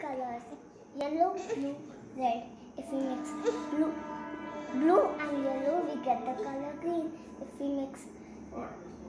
colors, yellow, blue, red. If we mix blue and yellow, we get the color green. If we mix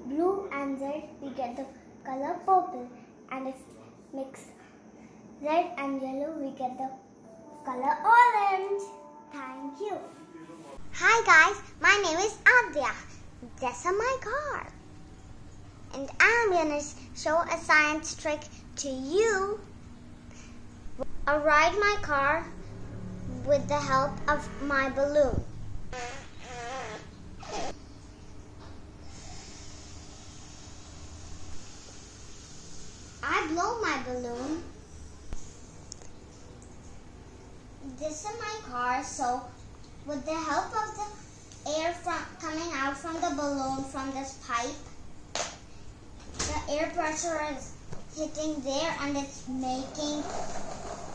blue and red, we get the color purple. And if we mix red and yellow, we get the color orange. Thank you. Hi guys, my name is Adya. This is my car. And I'm gonna show a science trick to you. I'll ride my car with the help of my balloon. I blow my balloon. This is my car, so with the help of the air coming out from the balloon from this pipe, the air pressure is hitting there and it's making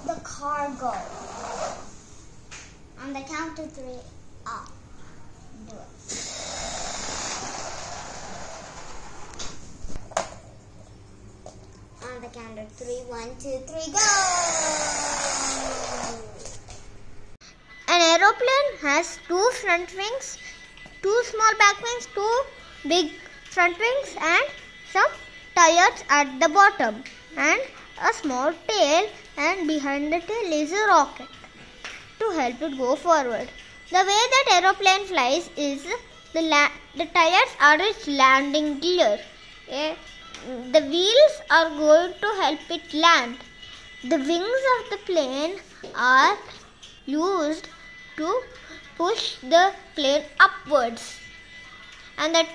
the car go. On the count of 3, up. Do it. On the count of 3, 1, 2, 3, go! An aeroplane has 2 front wings, 2 small back wings, 2 big front wings, and some tires at the bottom, and a small tail, and behind the tail is a rocket to help it go forward. The way that aeroplane flies is the tires are its landing gear. The wheels are going to help it land. The wings of the plane are used to push the plane upwards, and the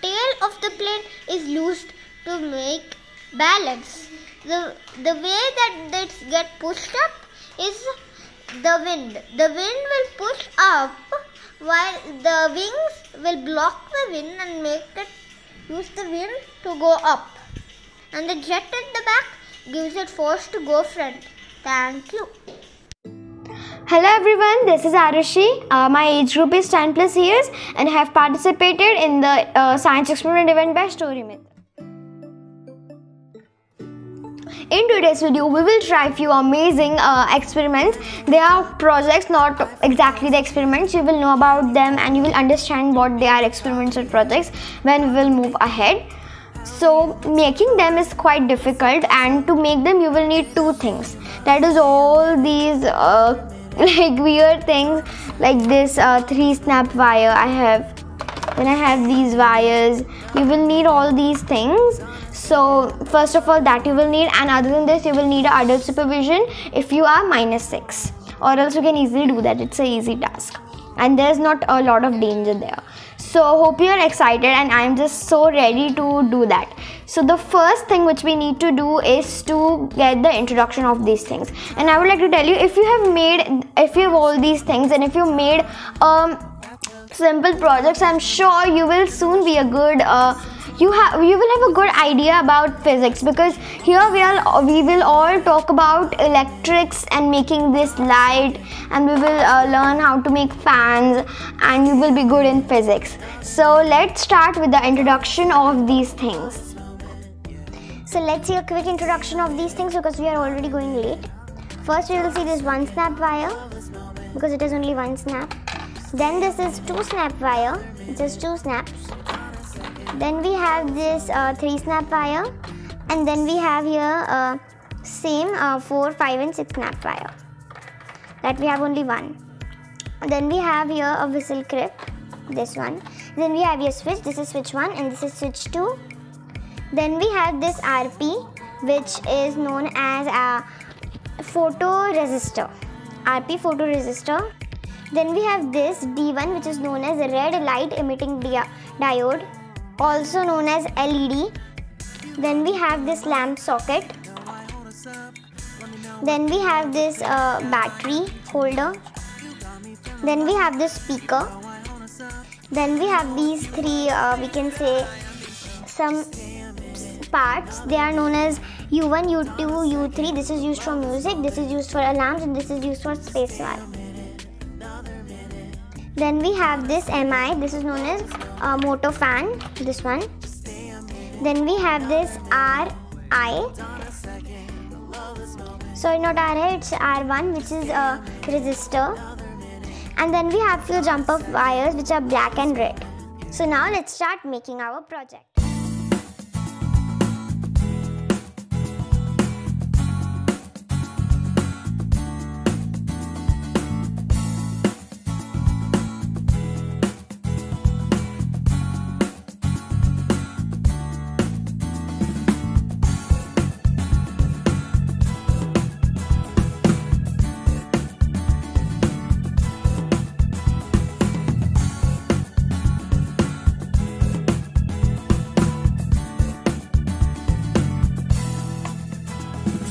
tail of the plane is used to make balance. The way that this get pushed up is the wind. The wind will push up while the wings will block the wind and make it use the wind to go up. And the jet at the back gives it force to go front. Thank you. Hello everyone, this is Arushi. My age group is 10 plus years and I have participated in the science experiment event by StoryMitra. In today's video, we will try few amazing experiments. They are projects, not exactly the experiments. You will know about them and you will understand what they are, experiments or projects, when we will move ahead. So making them is quite difficult, and to make them you will need 2 things. That is all these like weird things like this 3 snap wire I have. Then I have these wires. You will need all these things. So first of all that you will need, and other than this you will need adult supervision if you are -6, or else you can easily do that. It's an easy task and there's not a lot of danger there. So hope you are excited, and I am just so ready to do that. So the first thing which we need to do is to get the introduction of these things. And I would like to tell you, if you have all these things and if you made simple projects, I'm sure you will soon be a good you will have a good idea about physics, because here we will all talk about electrics and making this light, and we will learn how to make fans, and you will be good in physics. So let's start with the introduction of these things. So let's see a quick introduction of these things because we are already going late. First we will see this 1 snap wire because it is only 1 snap. Then this is 2 snap wire, just 2 snaps. Then we have this 3 snap wire, and then we have here same 4, 5 and 6 snap wire. That we have only 1. Then we have here a whistle clip, this one. Then we have here switch, this is switch 1 and this is switch 2. Then we have this RP, which is known as a photoresistor, RP photoresistor. Then we have this D1, which is known as a red light emitting diode, also known as LED. Then we have this lamp socket. Then we have this battery holder. Then we have this speaker. Then we have these 3 we can say some parts. They are known as U1, U2, U3. This is used for music, this is used for alarms, and this is used for spacebar. Then we have this MI, this is known as motor fan, this one. Then we have this RI. So in our array it's R1, which is a resistor, and then we have few jumper wires which are black and red. So now let's start making our project.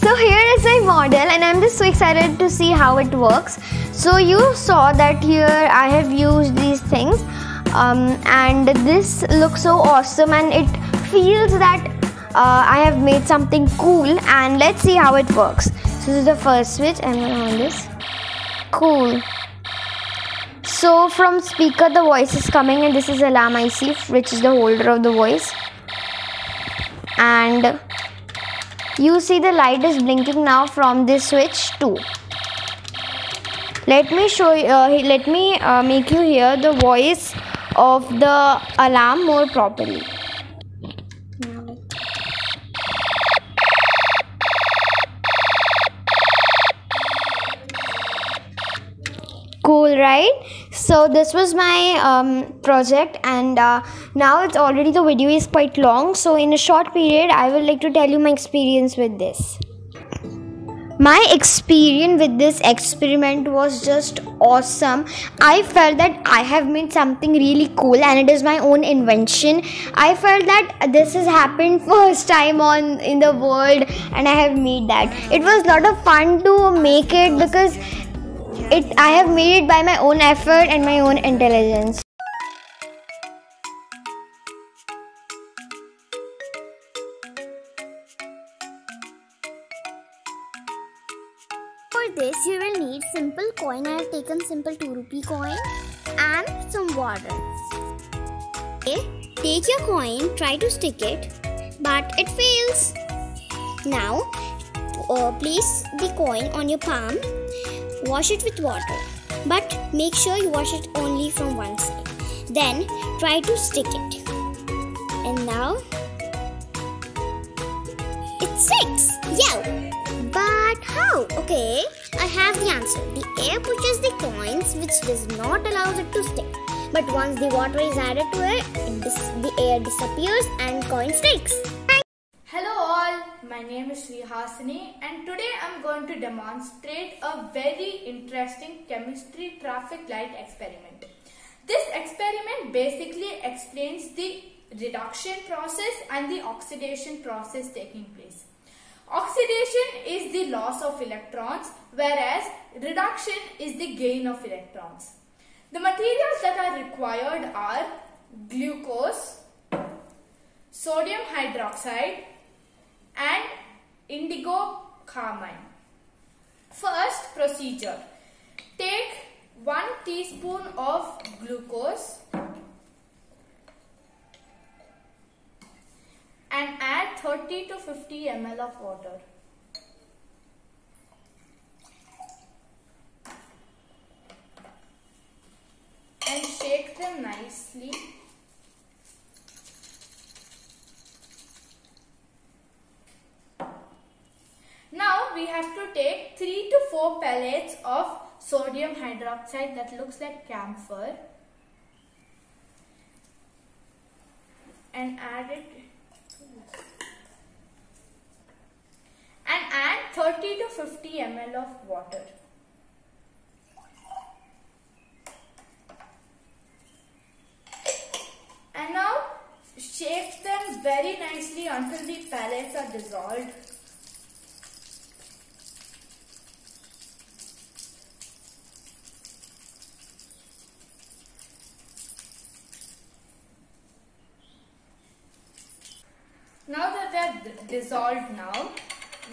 So here is my model, and I'm just so excited to see how it works. So you saw that here I have used these things, and this looks so awesome, and it feels that I have made something cool. And let's see how it works. So this is the first switch. I'm gonna on this. Cool. So from speaker the voice is coming, and this is alarm IC, which is the holder of the voice. And you see the light is blinking now from this switch too. Let me show you, make you hear the voice of the alarm more properly. Cool, right? So this was my project, and now it's already, the video is quite long, so in a short period I would like to tell you my experience with this. My experience with this experiment was just awesome. I felt that I have made something really cool, and it is my own invention. I felt that this has happened first time in the world, and I have made that. It was a lot of fun to make it because I have made it by my own effort and my own intelligence. For this you will need simple coin. I have taken simple 2 rupee coin and some water. Okay, take your coin, try to stick it, but it fails. Now place the coin on your palm. Wash it with water, but make sure you wash it only from one side. Then try to stick it. And now it sticks. Yeah. But how? Okay, I have the answer. The air pushes the coins, which does not allow it to stick. But once the water is added to it, the air disappears and coin sticks. Hello all, my name is Srihasini, and today I am going to demonstrate a very interesting chemistry traffic light experiment. This experiment basically explains the reduction process and the oxidation process taking place. Oxidation is the loss of electrons, whereas reduction is the gain of electrons. The materials that are required are glucose, sodium hydroxide, and indigo carmine. First procedure. Take 1 teaspoon of glucose and add 30 to 50 ml of water. And shake them nicely. Now we have to take 3 to 4 pellets of sodium hydroxide that looks like camphor and add 30 to 50 ml of water. And now shake them very nicely until the pellets are dissolved. Now that they are dissolved now,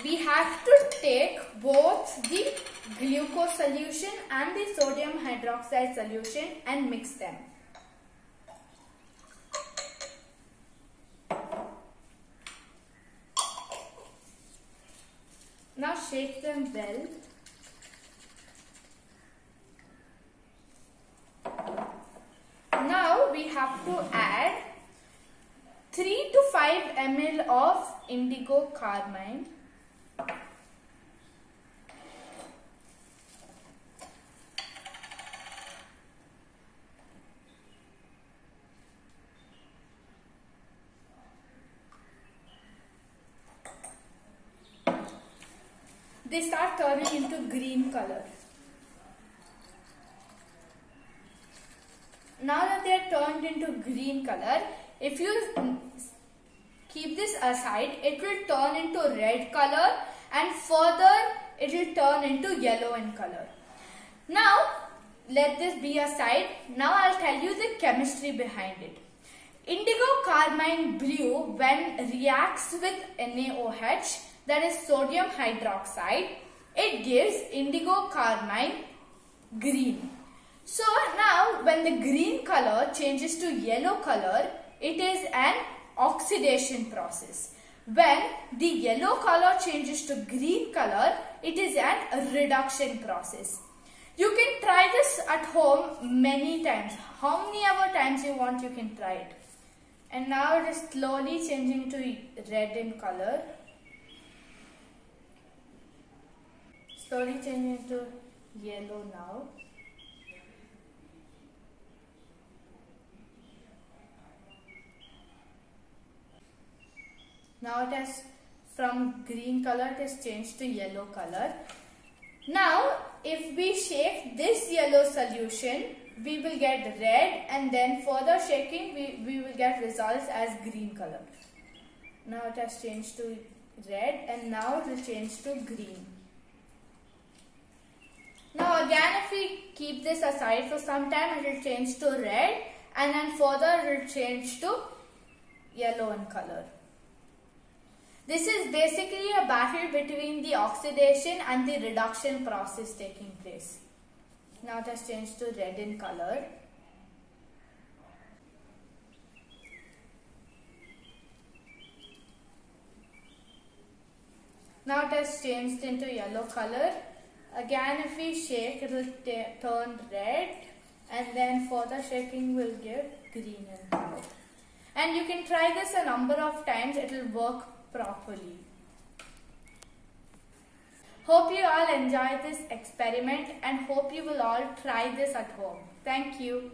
we have to take both the glucose solution and the sodium hydroxide solution and mix them. Now shake them well. Now we have to add 3 to 5 ml of indigo carmine. They start turning into green color. Now that they are turned into green color, if you keep this aside, it will turn into red color and further it will turn into yellow in color. Now let this be aside. Now I'll tell you the chemistry behind it. Indigo carmine blue, when reacts with NaOH, that is sodium hydroxide, it gives indigo carmine green. So now when the green color changes to yellow color, it is an oxidation process. When the yellow color changes to green color, it is an reduction process. You can try this at home many times. How many ever times you want, you can try it. And now it is slowly changing to red in color. Slowly changing to yellow now. Now it has, from green color, it has changed to yellow color. Now if we shake this yellow solution, we will get red, and then further shaking we will get results as green color. Now it has changed to red and now it will change to green. Now again, if we keep this aside for some time, it will change to red and then further it will change to yellow in color. This is basically a battle between the oxidation and the reduction process taking place. Now it has changed to red in color. Now it has changed into yellow color. Again, if we shake, it will turn red, and then further shaking will give green in color. And you can try this a number of times, it will work properly. Hope you all enjoy this experiment and hope you will all try this at home. Thank you.